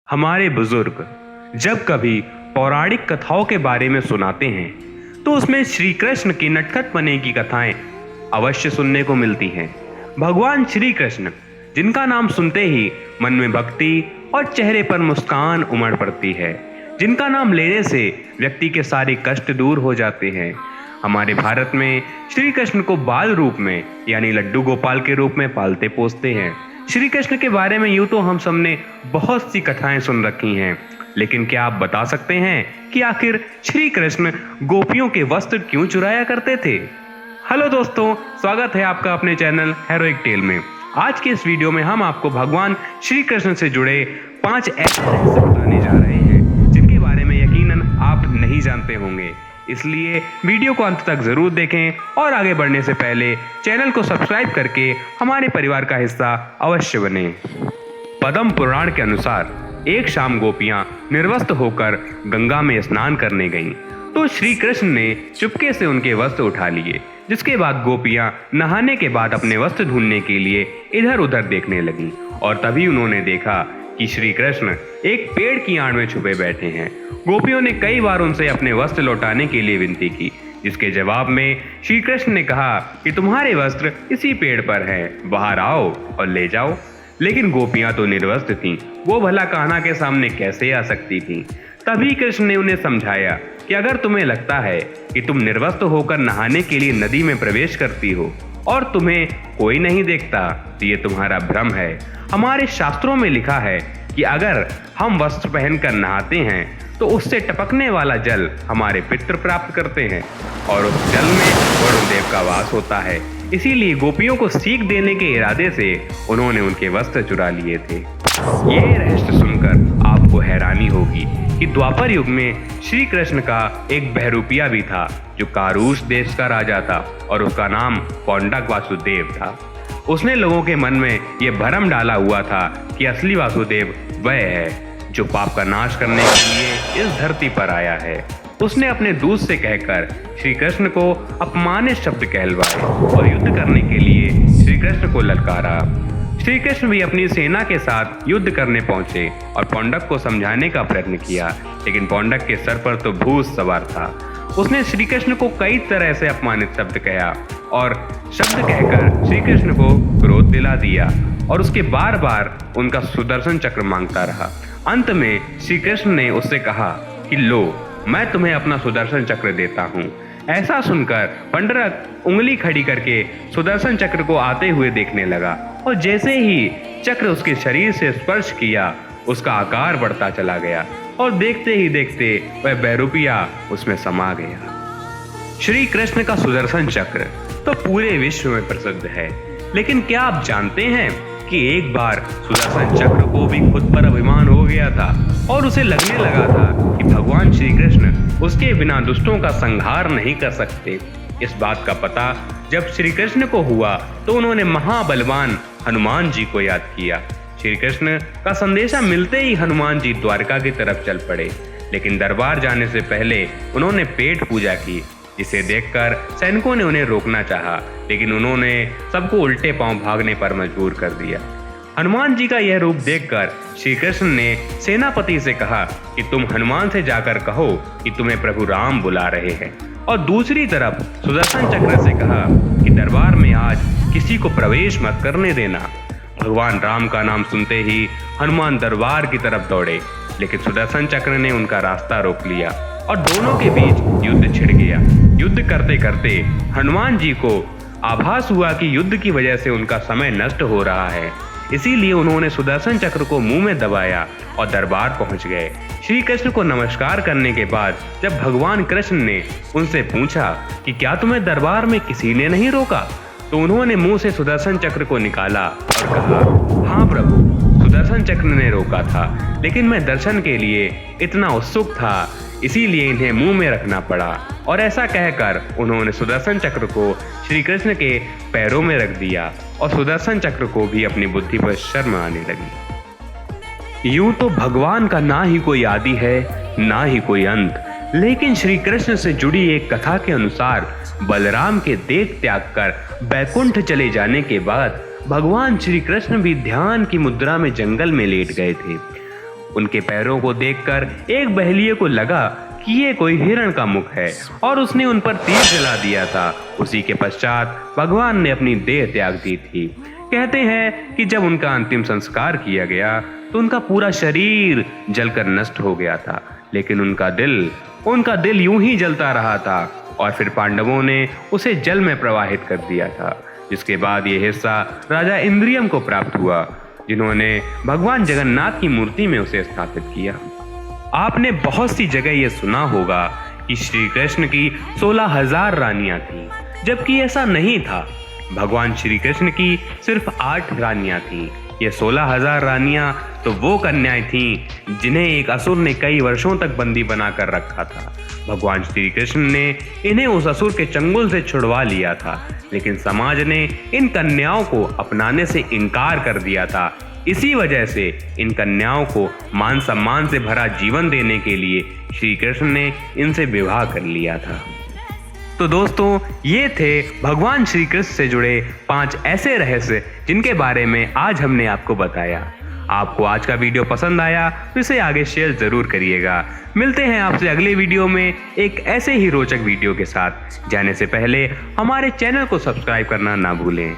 हमारे बुजुर्ग जब कभी पौराणिक कथाओं के बारे में सुनाते हैं तो उसमें श्री कृष्ण की नटखट पने की कथाएं अवश्य सुनने को मिलती हैं। भगवान श्री कृष्ण जिनका नाम सुनते ही मन में भक्ति और चेहरे पर मुस्कान उमड़ पड़ती है, जिनका नाम लेने से व्यक्ति के सारे कष्ट दूर हो जाते हैं। हमारे भारत में श्री कृष्ण को बाल रूप में यानी लड्डू गोपाल के रूप में पालते पोसते हैं। श्री कृष्ण के बारे में यूं तो हम सबने बहुत सी कथाएं सुन रखी हैं, लेकिन क्या आप बता सकते हैं कि आखिर श्री कृष्ण गोपियों के वस्त्र क्यों चुराया करते थे? हेलो दोस्तों, स्वागत है आपका अपने चैनल हेरोइक टेल में। आज के इस वीडियो में हम आपको भगवान श्री कृष्ण से जुड़े 5 ऐसे रहस्य बताने जा रहे हैं जिनके बारे में यकीनन आप नहीं जानते होंगे। इसलिए वीडियो को अंत तक जरूर देखें और आगे बढ़ने से पहले चैनल को सब्सक्राइब करके हमारे परिवार का हिस्सा अवश्य बने। पद्म पुराण के अनुसार एक शाम गोपियां निर्वस्त्र होकर गंगा में स्नान करने गईं, तो श्री कृष्ण ने चुपके से उनके वस्त्र उठा लिए। जिसके बाद गोपियां नहाने के बाद अपने वस्त्र ढूंढने के लिए इधर उधर देखने लगीं और तभी उन्होंने देखा कि श्री कृष्ण एक पेड़ की आड़ में छुपे बैठे हैं। गोपियों ने कई बार उनसे अपने वस्त्र लौटाने के लिए विनती की, जिसके जवाब में श्री कृष्ण ने कहा कि तुम्हारे वस्त्र इसी पेड़ पर हैं, बाहर आओ और ले जाओ। लेकिन गोपियां तो निर्वस्त्र थीं, वो भला कान्हा के सामने कैसे आ सकती थीं? तभी कृष्ण ने उन्हें समझाया कि अगर तुम्हें लगता है कि तुम निर्वस्त्र होकर नहाने के लिए नदी में प्रवेश करती हो और तुम्हें कोई नहीं देखता, तो ये तुम्हारा भ्रम है। हमारे शास्त्रों में लिखा है कि अगर हम वस्त्र पहनकर नहाते हैं तो उससे टपकने वाला जल हमारे पितृ प्राप्त करते हैं और उस जल में वरुण देव का वास होता है। इसीलिए गोपियों को सीख देने के इरादे से उन्होंने उनके वस्त्र चुरा लिए थे। ये रहस्य सुनकर आपको हैरानी होगी कि द्वापर युग में श्री कृष्ण का एक बहरूपिया भी था जो कारूस देश का राजा था और उसका नाम पौंडक वासुदेव था। उसने लोगों के मन में यह भ्रम डाला हुआ था कि असली वासुदेव वह है जो पाप का नाश करने के लिए इस धरती पर आया है। उसने अपने दूत से कहकर श्री कृष्ण को अपमानित शब्द कहलवाए और युद्ध करने के लिए श्री कृष्ण को ललकारा। श्री कृष्ण भी अपनी सेना के साथ युद्ध करने पहुंचे और पौंडक को समझाने का प्रयत्न किया, लेकिन पौंडक के सर पर तो भूत सवार था। उसने श्री कृष्ण को कई तरह से अपमानित शब्द कहा और शब्द कहकर श्री कृष्ण को क्रोध दिला दिया और उसके बार बार उनका सुदर्शन चक्र मांगता रहा। अंत में श्री कृष्ण ने उससे कहा कि लो, मैं तुम्हें अपना सुदर्शन चक्र देता हूँ। ऐसा सुनकर पंडरक उंगली खड़ी करके सुदर्शन चक्र को आते हुए देखने लगा और जैसे ही चक्र उसके शरीर से स्पर्श किया उसका आकार बढ़ता चला गया और देखते ही देखते वह बहरूपिया उसमें समा गया। श्री कृष्ण का सुदर्शन चक्र तो पूरे विश्व में प्रसिद्ध है, लेकिन क्या आप जानते हैं कि एक बार सुदर्शन चक्र को भी खुद पर अभिमान हो गया था और उसे लगने लगा था कि भगवान श्री कृष्ण उसके बिना दुष्टों का संहार नहीं कर सकते। इस बात का पता जब श्री कृष्ण को हुआ तो उन्होंने महाबलवान हनुमान जी को याद किया। श्री कृष्ण का संदेशा मिलते ही हनुमान जी द्वारका की तरफ चल पड़े, लेकिन दरबार जाने से पहले उन्होंने पेट पूजा की, जिसे देखकर सैनिकों ने उन्हें रोकना चाहा, लेकिन उन्होंने सबको उल्टे पांव भागने पर मजबूर कर दिया। हनुमान जी का यह रूप देखकर श्री कृष्ण ने सेनापति से कहा कि तुम हनुमान से जाकर कहो कि तुम्हें प्रभु राम बुला रहे हैं, और दूसरी तरफ सुदर्शन चक्र से कहा कि दरबार में आज किसी को प्रवेश मत करने देना। भगवान राम का नाम सुनते ही हनुमान दरबार की तरफ दौड़े, लेकिन सुदर्शन चक्र ने उनका रास्ता रोक लिया और दोनों के बीच युद्ध छिड़ गया। युद्ध करते करते हनुमान जी को आभास हुआ कि युद्ध की वजह से उनका समय नष्ट हो रहा है, इसीलिए उन्होंने सुदर्शन चक्र को मुंह में दबाया और दरबार पहुंच गए। श्री कृष्ण को नमस्कार करने के बाद जब भगवान कृष्ण ने उनसे पूछा कि क्या तुम्हें दरबार में किसी ने नहीं रोका, तो उन्होंने मुंह से सुदर्शन चक्र को निकाला और कहा, हाँ प्रभु, सुदर्शन चक्र ने रोका था, लेकिन मैं दर्शन के लिए इतना उत्सुक था, इसीलिए इन्हें मुंह में रखना पड़ा। और ऐसा कहकर उन्होंने सुदर्शन चक्र को श्री कृष्ण के पैरों में रख दिया और सुदर्शन चक्र को भी अपनी बुद्धि पर शर्म आने लगी। यूं तो भगवान का ना ही कोई आदि है ना ही कोई अंत, लेकिन श्री कृष्ण से जुड़ी एक कथा के अनुसार बलराम के देह त्याग कर बैकुंठ चले जाने के बाद भगवान श्री कृष्ण भी ध्यान की मुद्रा में जंगल में लेट गए थे। उनके पैरों को देखकर एक बहेलिये को लगा कि ये कोई हिरण का मुख है और उसने उन पर तीर चला दिया था। उसी के पश्चात भगवान ने अपनी देह त्याग दी थी। कहते हैं कि जब उनका अंतिम संस्कार किया गया तो उनका पूरा शरीर जलकर नष्ट हो गया था, लेकिन उनका दिल यूं ही जलता रहा था और फिर पांडवों ने उसे जल में प्रवाहित कर दिया था, जिसके बाद ये हिस्सा राजा इंद्रियम को प्राप्त हुआ, जिन्होंने भगवान जगन्नाथ की मूर्ति में उसे स्थापित किया। आपने बहुत सी जगह ये सुना होगा कि श्री कृष्ण की 16,000 रानियां थीं, जबकि ऐसा नहीं था। भगवान श्री कृष्ण की सिर्फ 8 रानियां थीं। ये 16,000 रानियां तो वो कन्याएं थीं जिन्हें एक असुर ने कई वर्षों तक बंदी बनाकर रखा था। भगवान श्री कृष्ण ने इन्हें उस असुर के चंगुल से छुड़वा लिया था, लेकिन समाज ने इन कन्याओं को अपनाने से इनकार कर दिया था। इसी वजह से इन कन्याओं को मान सम्मान से भरा जीवन देने के लिए श्री कृष्ण ने इनसे विवाह कर लिया था। तो दोस्तों, ये थे भगवान श्री कृष्ण से जुड़े 5 ऐसे रहस्य जिनके बारे में आज हमने आपको बताया। आपको आज का वीडियो पसंद आया तो इसे आगे शेयर जरूर करिएगा। मिलते हैं आपसे अगले वीडियो में एक ऐसे ही रोचक वीडियो के साथ। जाने से पहले हमारे चैनल को सब्सक्राइब करना ना भूलें।